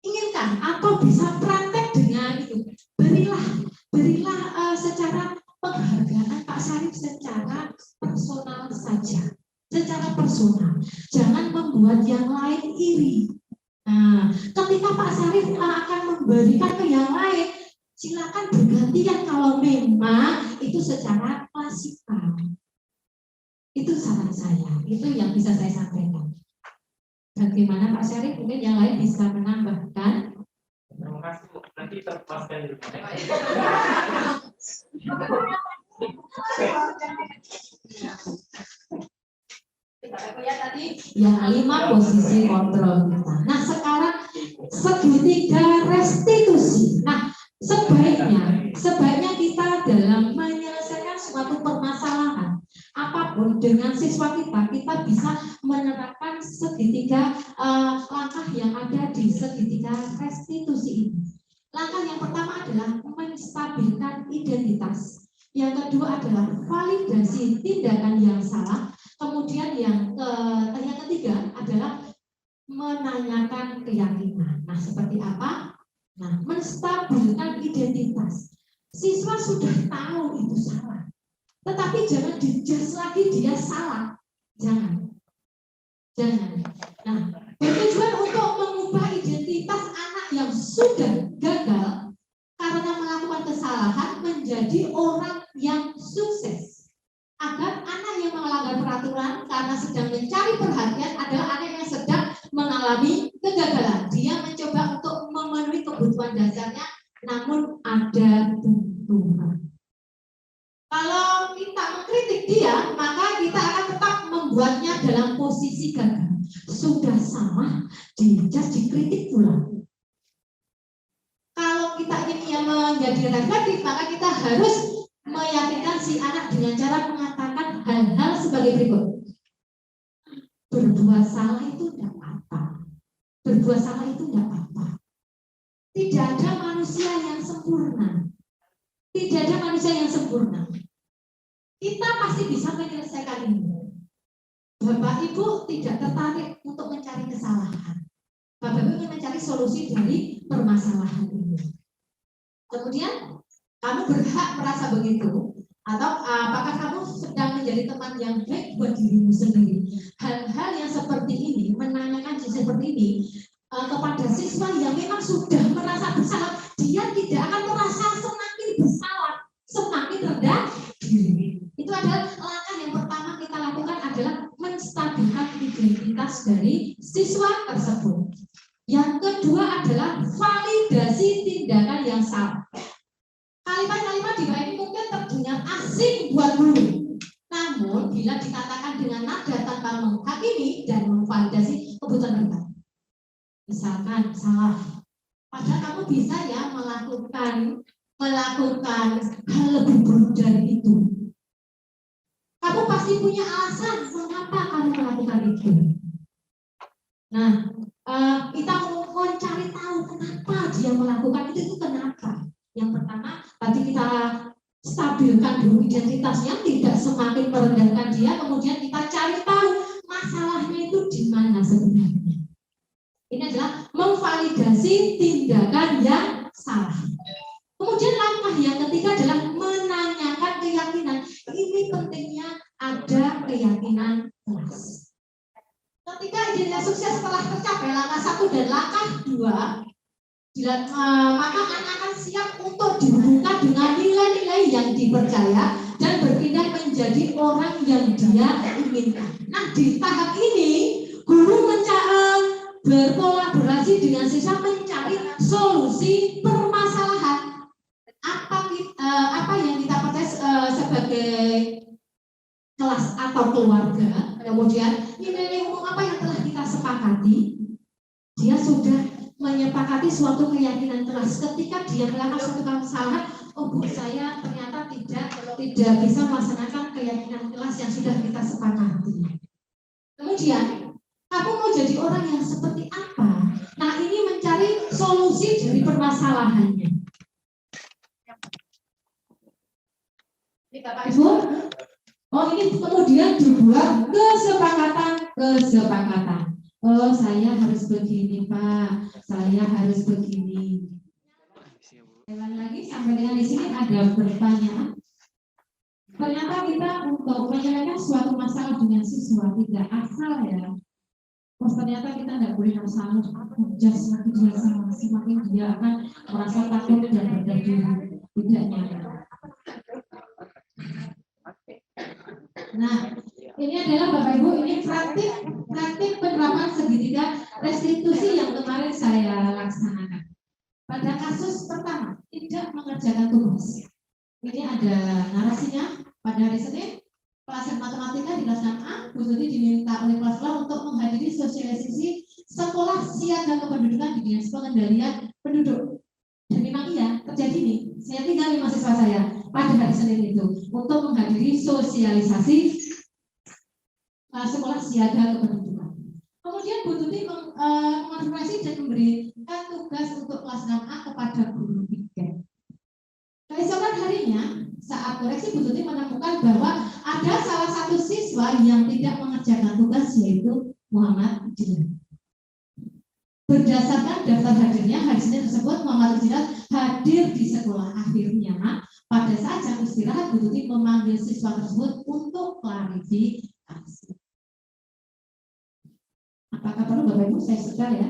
inginkan atau bisa praktek dengan itu. keadaan Pak Syarif secara personal saja, secara personal. Jangan membuat yang lain iri. Nah, ketika Pak Syarif akan memberikan ke yang lain, silakan bergantian kalau memang itu secara klasikal. Itu saran saya, itu yang bisa saya sampaikan. Bagaimana Pak Syarif, mungkin yang lain bisa menambahkan? Terima kasih Bu. Nanti terpuaskan dulu. Yang 5 posisi kontrol kita. Nah sekarang segitiga restitusi. Nah sebaiknya kita dalam menyelesaikan suatu permasalahan apapun dengan siswa kita bisa menerapkan segitiga langkah yang ada di segitiga restitusi ini. Langkah yang pertama adalah menstabilkan identitas. Yang kedua adalah validasi tindakan yang salah. Kemudian yang ketiga adalah menanyakan keyakinan. Nah, seperti apa? Nah, menstabilkan identitas. Siswa sudah tahu itu salah, tetapi jangan dijudge lagi dia salah. Jangan. Nah, bertujuan untuk mengubah identitas anak yang sudah gagal karena melakukan kesalahan menjadi orang yang sukses. Agar anak yang melanggar peraturan karena sedang mencari perhatian adalah anak yang sedang mengalami kegagalan. Dia mencoba untuk memenuhi kebutuhan dasarnya, namun ada benturan. Kalau kita mengkritik dia, maka kita akan tetap membuatnya dalam posisi gagal. Sudah sama, dikritik pula. Kalau kita ingin menjadi reflektif, maka kita harus meyakinkan si anak dengan cara mengatakan hal-hal sebagai berikut. Berbuat salah itu tidak apa-apa. Berbuat salah itu tidak apa-apa. Tidak ada manusia yang sempurna. Tidak ada manusia yang sempurna. Kita pasti bisa menyelesaikan ini. Bapak Ibu tidak tertarik untuk mencari kesalahan. Bapak Ibu ingin mencari solusi dari permasalahan ini. Kemudian kamu berhak merasa begitu, atau apakah kamu sedang menjadi teman yang baik buat dirimu sendiri? Hal-hal yang seperti ini, menanyakan seperti ini kepada siswa yang memang sudah merasa bersalah, dia tidak akan merasa semakin bersalah, semakin rendah diri. Itu adalah langkah yang pertama kita lakukan adalah menstabilkan identitas dari siswa tersebut. Yang kedua adalah validasi tindakan yang salah. Kalimat-kalimat di bawah ini mungkin terdengar asing buat guru. Namun bila dikatakan dengan nada tanpa menghakimi dan memvalidasi kebutuhan mereka. Misalkan salah, padahal kamu bisa ya melakukan hal lebih buruk dari itu. Kamu pasti punya alasan mengapa kamu melakukan itu. Nah, kita mau mencari tahu kenapa dia melakukan itu kenapa. Yang pertama, tadi kita stabilkan dulu identitasnya, tidak semakin merendahkan dia, kemudian kita cari tahu masalahnya itu di mana sebenarnya. Ini adalah memvalidasi tindakan yang salah. Kemudian langkah yang ketiga adalah menanyakan keyakinan. Ini pentingnya ada keyakinan kelas. Ketika identitas sukses telah tercapai langkah 1 dan langkah 2, maka anak akan siap untuk dibuka dengan nilai-nilai yang dipercaya dan berpindah menjadi orang yang dia inginkan. Nah, di tahap ini guru berkolaborasi dengan siswa mencari solusi permasalahan. Apa yang kita pakai sebagai kelas atau keluarga, kemudian nilai umum apa yang telah kita sepakati. Dia sudah menyepakati suatu keyakinan kelas. Ketika dia melakukan suatu kesalahan, oh Bu, saya ternyata tidak bisa melaksanakan keyakinan kelas yang sudah kita sepakati. Kemudian kamu mau jadi orang yang seperti apa? Nah, ini mencari solusi dari permasalahannya. Ini Bapak Ibu, oh ini kemudian dibuat kesepakatan. Oh, saya harus begini Pak, saya harus begini. Sekali lagi sampai dengan di sini ada pertanyaan. Ternyata kita untuk menyelesaikan suatu masalah dengan siswa tidak asal ya. Ternyata kita tidak boleh asal semakin semakin dia akan merasa takut dan berdiri tidak nyaman. Nah, ini adalah Bapak Ibu, ini praktik penerapan segitiga restitusi yang kemarin saya laksanakan. Pada kasus pertama, tidak mengerjakan tugas. Ini ada narasinya pada hari Senin, pelajaran matematika di kelas 6A, Bu Tuti diminta oleh kelas untuk menghadiri sosialisasi sekolah siaga kependudukan di Dinas Pengendalian Penduduk. Dan memang iya, terjadi nih. Saya tinggali mahasiswa saya pada hari Senin itu untuk menghadiri sosialisasi sekolah siaga kependudukan. Kemudian Bu Tuti mengonfirmasi dan memberikan tugas untuk kelas 6A kepada guru piket. Keesokan harinya, saat koreksi Bu Tuti menemukan bahwa ada salah satu siswa yang tidak mengerjakan tugas, yaitu Muhammad Ijlan. Berdasarkan daftar hadirnya, hari Senin tersebut Muhammad Ijlan hadir di sekolah. Akhirnya, pada saat jam istirahat, Bu Tuti memanggil siswa tersebut untuk klarifikasi. Apakah perlu Bapak Ibu saya setel ya?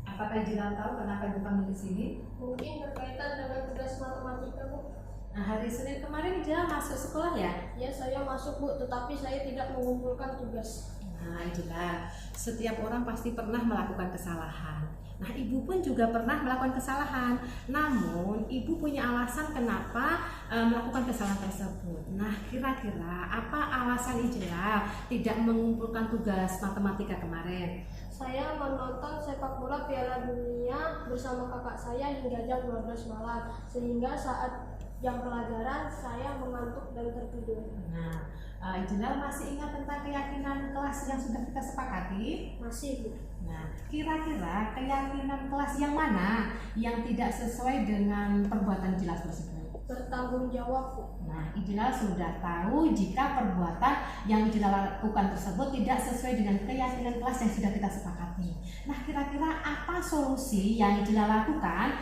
Apakah Jilan tahu kenapa dipanggil di sini? Mungkin berkaitan dengan tugas matematika, Bu. Nah, hari Senin kemarin Jilan masuk sekolah ya? Ya, saya masuk, Bu, tetapi saya tidak mengumpulkan tugas. Nah, itulah. Setiap orang pasti pernah melakukan kesalahan. Nah, ibu pun juga pernah melakukan kesalahan. Namun, ibu punya alasan kenapa melakukan kesalahan tersebut. Nah, kira-kira apa alasan Ijla tidak mengumpulkan tugas matematika kemarin? Saya menonton sepak bola Piala Dunia bersama kakak saya hingga jam 12 malam, sehingga saat jam pelajaran saya mengantuk dan tertidur. Nah, Ijla masih ingat tentang keyakinan kelas yang sudah kita sepakati? Masih, Bu. Nah, kira-kira keyakinan kelas yang mana yang tidak sesuai dengan perbuatan jelas tersebut? Bertanggung jawab, Bu. Nah, Ijla sudah tahu jika perbuatan yang Ijla lakukan tersebut tidak sesuai dengan keyakinan kelas yang sudah kita sepakati. Nah, kira-kira apa solusi yang Ijla lakukan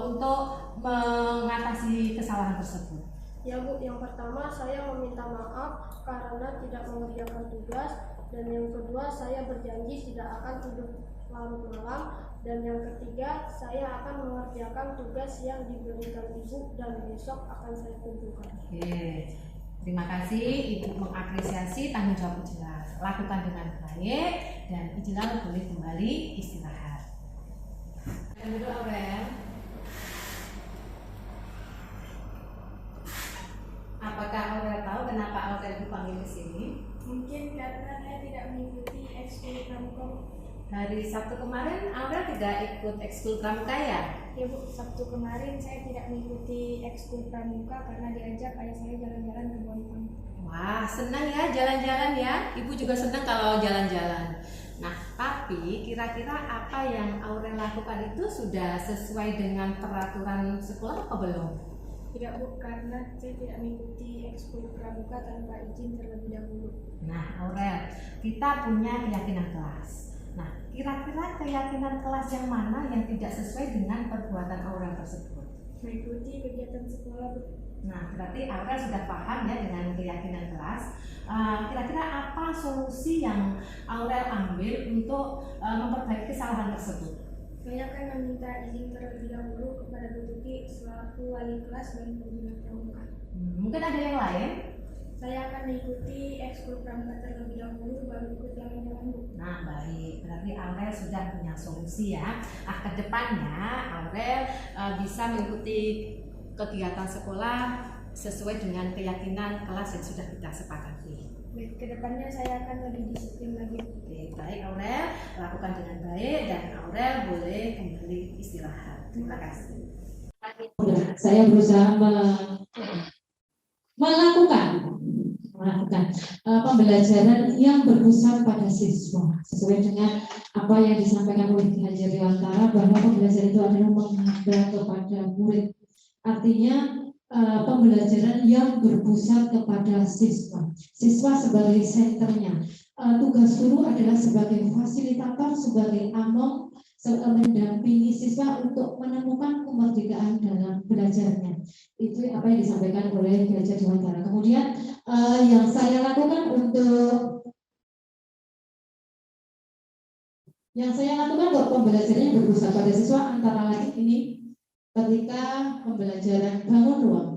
untuk mengatasi kesalahan tersebut? Ya, Bu, yang pertama saya meminta maaf karena tidak mengerjakan tugas, dan yang kedua saya berjanji tidak akan tidur larut malam, dan yang ketiga saya akan mengerjakan tugas yang diberikan Ibu dan besok akan saya kumpulkan. Oke, terima kasih Ibu mengapresiasi tanggung jawab Ijla. Lakukan dengan baik dan Ijla boleh kembali istirahat. Dan dulu Aurel. Apakah Aurel tahu kenapa Aurel dipanggil ke sini? Mungkin karena saya tidak mengikuti ekskul pramuka. Hari Sabtu kemarin Aurel tidak ikut ekskul pramuka ya? Ya, Bu, Sabtu kemarin saya tidak mengikuti ekskul pramuka karena diajak ayah saya jalan-jalan ke Bontang. Wah, senang ya jalan-jalan ya. Ibu juga senang kalau jalan-jalan. Nah, tapi kira-kira apa yang Aurel lakukan itu sudah sesuai dengan peraturan sekolah atau belum? Tidak, Bu, karena saya tidak mengikuti ekskul pramuka tanpa izin terlebih dahulu. Nah, Aurel, kita punya keyakinan kelas. Nah, kira-kira keyakinan kelas yang mana yang tidak sesuai dengan perbuatan Aurel tersebut? Mengikuti kegiatan sekolah, Bu. Nah, berarti Aurel sudah paham ya dengan keyakinan kelas. Kira-kira apa solusi yang Aurel ambil untuk memperbaiki kesalahan tersebut? Saya akan meminta izin terlebih dahulu kepada Bu Tuti selaku wali kelas dan pembina pramuka. Mungkin ada yang lain? Saya akan mengikuti ekskul pramuka terlebih dahulu baru ikut jalan-jalan, Bu. Nah, baik. Berarti Aurel sudah punya solusi ya. Nah, kedepannya Aurel bisa mengikuti kegiatan sekolah sesuai dengan keyakinan kelas yang sudah kita sepakati. Baik, kedepannya saya akan lebih disiplin lagi. Oke, baik Aurel, lakukan dengan baik dan Aurel boleh kembali istirahat. Terima kasih. Saya berusaha melakukan pembelajaran yang berpusat pada siswa sesuai dengan apa yang disampaikan oleh Ki Hajar Dewantara bahwa pembelajaran itu adalah menghadap kepada murid. Artinya pembelajaran yang berpusat kepada siswa sebagai senternya. tugas guru adalah sebagai fasilitator, sebagai among, mendampingi siswa untuk menemukan kemerdekaan dalam belajarnya. Itu apa yang disampaikan oleh Belajar Dewantara. Kemudian yang saya lakukan untuk pembelajarannya berpusat pada siswa antara lain ini ketika pembelajaran bangun ruang.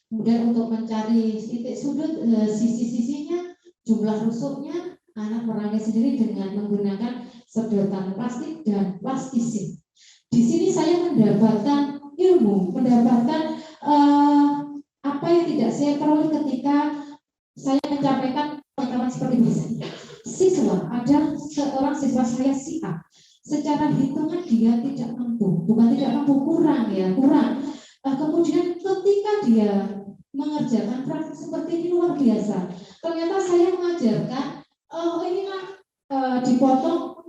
Kemudian untuk mencari titik sudut, sisi-sisinya, jumlah rusuknya, anak merangkai sendiri dengan menggunakan sedotan plastik dan plastisin. Di sini saya mendapatkan ilmu, mendapatkan apa yang tidak saya peroleh ketika saya menyampaikan pengetahuan seperti ini. Siswa, ada seorang siswa saya si A, secara hitungan dia tidak mampu, bukan tidak mampu, kurang. Kemudian ketika dia mengerjakan praktik seperti ini luar biasa. Ternyata saya mengajarkan, dipotong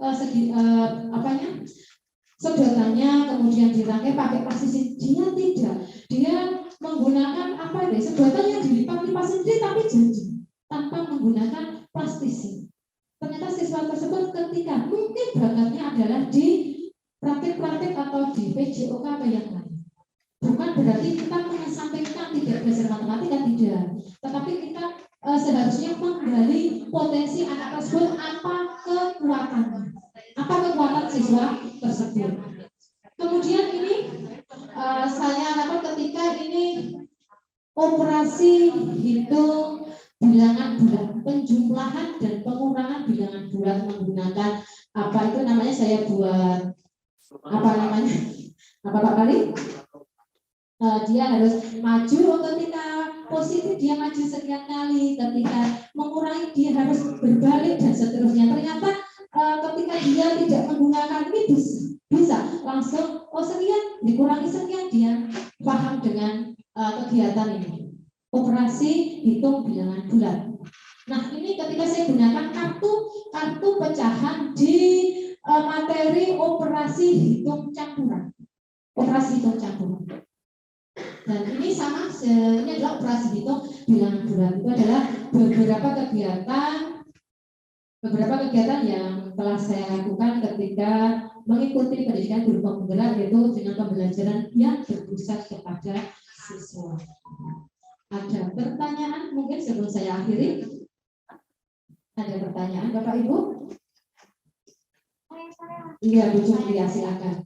sedotannya, kemudian dirangkai pakai plastisin. Dia tidak, dia menggunakan sedotan yang dilipat-lipat sendiri tapi jadi tanpa menggunakan plastisin. Ternyata siswa tersebut ketika mungkin bakatnya adalah di praktik-praktik atau di PJOK atau yang lain. Bukan berarti kita menyampaikan tidak belajar matematika, tidak. Tetapi kita seharusnya menggali potensi anak tersebut, apa kekuatannya, apa kekuatan siswa tersebut. Kemudian ini saya dapat ketika ini operasi hitung bilangan bulat, penjumlahan dan pengurangan bilangan bulat menggunakan apa itu namanya, saya buat apa namanya, apa Pak Kali? Dia harus maju ketika positif, dia maju sekian kali, ketika mengurangi dia harus berbalik dan seterusnya. Ternyata ketika dia tidak menggunakan ini bisa langsung sekian dikurangi sekian, dia paham dengan kegiatan ini, operasi hitung bilangan bulat. Nah, ini ketika saya gunakan kartu pecahan di materi operasi hitung campuran, dan ini sama, ini adalah operasi hitung bilangan bulat. Itu adalah beberapa kegiatan yang telah saya lakukan ketika mengikuti pendidikan guru penggerak, yaitu dengan pembelajaran yang berpusat kepada siswa. Ada pertanyaan mungkin sebelum saya akhiri? Ada pertanyaan Bapak Ibu? Iya, Bu Julia, silakan.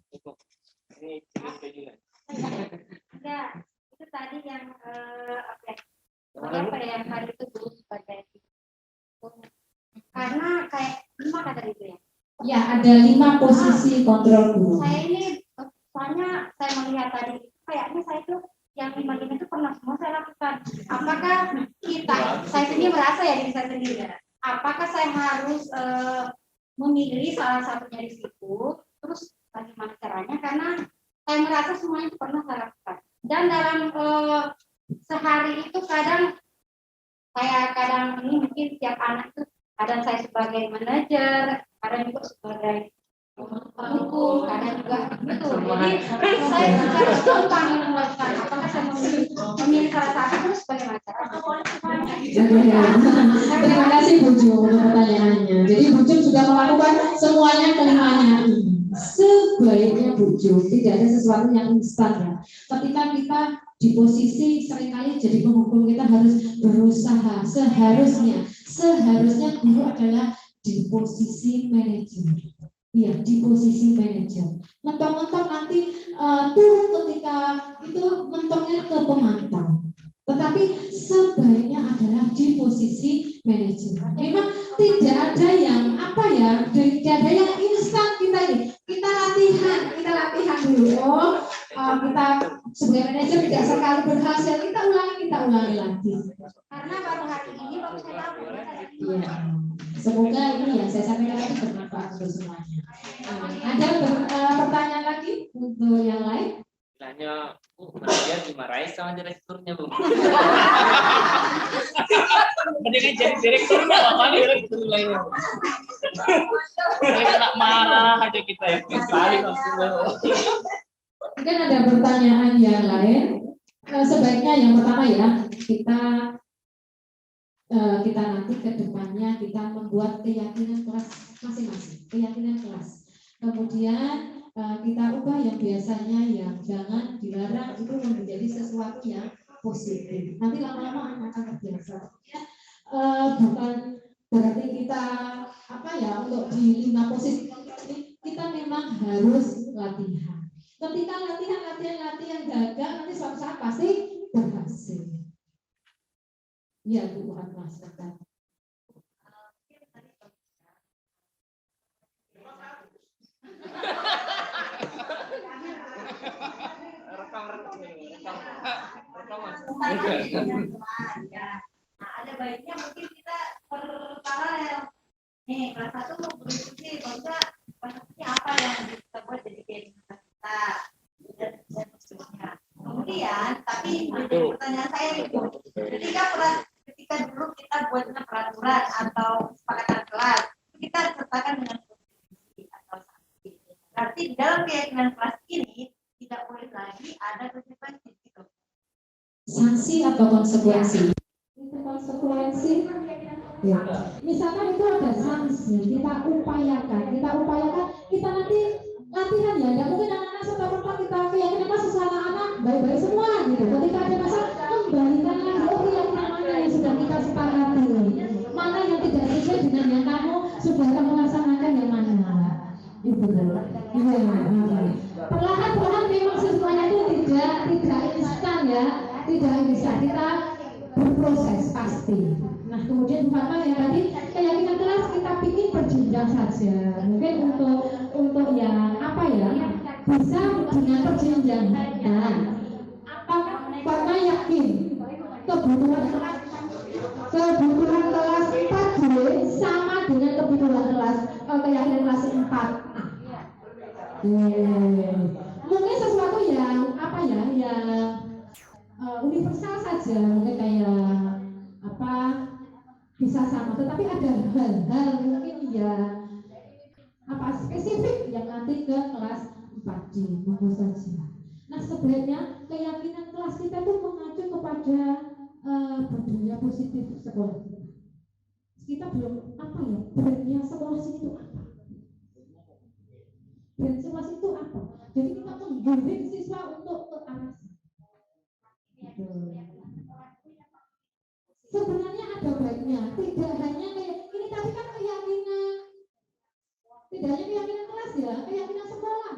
Ya, itu tadi yang apa yang tadi itu Bu sebagai karena kayak 5 kata itu ya. Ya, ada 5 posisi kontrol guru. Saya ini soalnya saya melihat tadi kayaknya saya tuh yang 5 itu pernah semua saya lakukan. Apakah saya sendiri merasa ya diri saya sendiri, apakah saya harus memilih salah satunya di situ, terus bagaimana caranya, karena saya merasa semuanya itu pernah saya lakukan. Dan dalam sehari itu kadang ini mungkin setiap anak itu, kadang saya sebagai manajer, kadang juga sebagai hukum, kadang juga itu. Jadi saya secara spontan melakukan. Apakah saya memilih salah satu, terus bagaimana caranya? Terima kasih Bu Jum untuk pertanyaannya. Jadi Bu Jum sudah melakukan semuanya kelimanya. Sebaiknya Bu Jum tidak ada sesuatu yang instan ya. Ketika kita di posisi seringkali jadi penghukum, kita harus berusaha. Seharusnya guru adalah di posisi manajer. Iya, di posisi manajer. Mentok-mentok nanti turun ketika itu mentoknya ke pemantau. Tetapi sebaiknya adalah di posisi manajer. Memang tidak ada yang tidak ada yang instan kita latihan dulu. Kita sebagai manajer tidak sekali berhasil, kita ulangi lagi. Karena baru hari ini baru saya tahu. Iya. Semoga ini yang saya sampaikan tadi bermanfaat untuk semuanya. Ada pertanyaan lagi untuk yang lain? Istilahnya, dia dimarahin sama direkturnya, Bu. Jadi direkturnya apa nih direktur lainnya? Kena marah aja kita ya. Paling maksudnya. Mungkin ada pertanyaan yang lain. Sebaiknya yang pertama ya, kita kita nanti ke depannya kita membuat keyakinan kelas masing-masing, keyakinan kelas. Kemudian kita ubah yang biasanya yang jangan dilarang itu menjadi sesuatu yang positif. Nanti lama-lama akan terbiasa. Bukan berarti kita untuk di 5 positif ini kita memang harus latihan. Ketika latihan gagal, nanti suatu saat pasti berhasil. Ya, Bu, bukan masalah. Ada baiknya mungkin kita paralel. Nih, kelas 1 mau berdiskusi, konsepnya apa yang kita buat jadi keyakinan kita dan seterusnya. Kemudian, tapi pertanyaan saya itu, ketika dulu kita buatnya peraturan atau kesepakatan kelas, kita sertakan dengan konsekuensi atau sanksi. Berarti di dalam keyakinan kelas ini tidak boleh lagi ada konsekuensi gitu. Sanksi atau konsekuensi? Konsekuensi. Ya. Misalkan itu ada sanksi, kita upayakan, kita nanti latihan ya. Nggak mungkin anak-anak serta-merta kita keyakinan kelas sesama anak baik-baik semua gitu. Ketika ada masalah, kembalikan lagi keyakinan mana yang sudah kita sepakati, mana yang tidak sesuai dengan yang kamu sudah kamu laksanakan yang mana. Itu perlahan-lahan memang semuanya itu tidak instan ya, tidak bisa kita berproses pasti. Nah kemudian Bapak yang tadi keyakinan kelas kita bikin berjenjang saja, mungkin untuk yang bisa dengan berjenjang. Nah, Bapak yakin kebutuhan kelas tadi sama dengan kebutuhan kelas keyakinan kelas 4. Mungkin sesuatu yang universal saja, mungkin kayak bisa sama, tetapi ada hal-hal mungkin spesifik yang nanti ke kelas 4D monggo saja. Nah sebenarnya keyakinan kelas kita itu mengacu kepada budaya positif sekolah kita. Kita belum brandnya sekolah itu apa? Brand sekolah itu apa? Jadi kita menggiring siswa untuk ke arah sebenarnya ada baiknya, tidak hanya kayak ini tadi kan keyakinan, tidak hanya keyakinan kelas ya, keyakinan sekolah.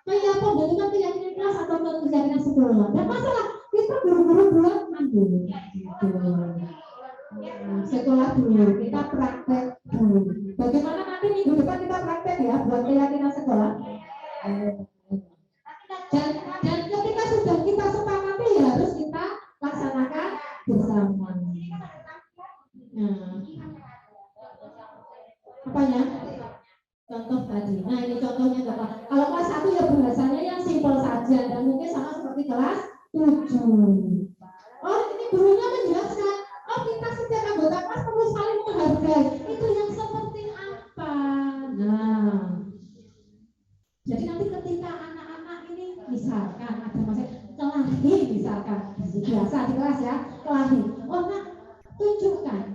Kayak pembentukan keyakinan kelas atau keyakinan sekolah. Dan masalah kita buru-buru buat gitu. Sekolah dulu, kita praktek dulu. Bagaimana nanti minggu depan kita praktek ya buat keyakinan sekolah. Dan ketika sudah kita sepakati ya harus kita laksanakan bersama. Contoh tadi. Nah ini contohnya Bapak. Kalau kelas 1 ya bahasanya yang simpel saja dan mungkin sama seperti kelas 7. Oh ini gurunya menjelaskan. Oh kita setiap anggota kelas perlu saling menghargai. Itu yang seperti apa? Nah, jadi nanti ketika anak-anak ini misalkan ada masalah kelahi misalkan biasa di kelas ya kelahi. Oh nak tunjukkan.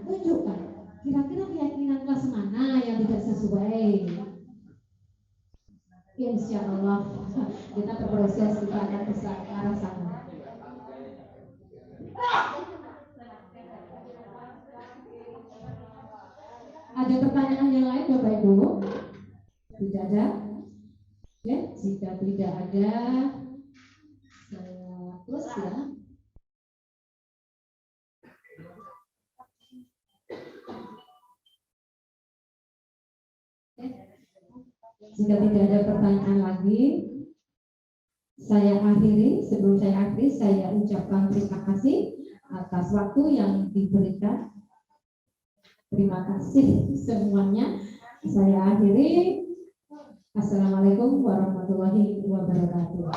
Kira-kira keyakinan kelas mana yang tidak sesuai? Insya Allah kita berproses kita akan bisa ke arah sana. Ada pertanyaan yang lain Bapak Ibu? Tidak ada? Ya, jika tidak ada, saya close ya. Jika tidak ada pertanyaan lagi, saya akhiri. Sebelum saya akhiri, saya ucapkan terima kasih atas waktu yang diberikan. Terima kasih semuanya. Saya akhiri. Assalamualaikum warahmatullahi wabarakatuh.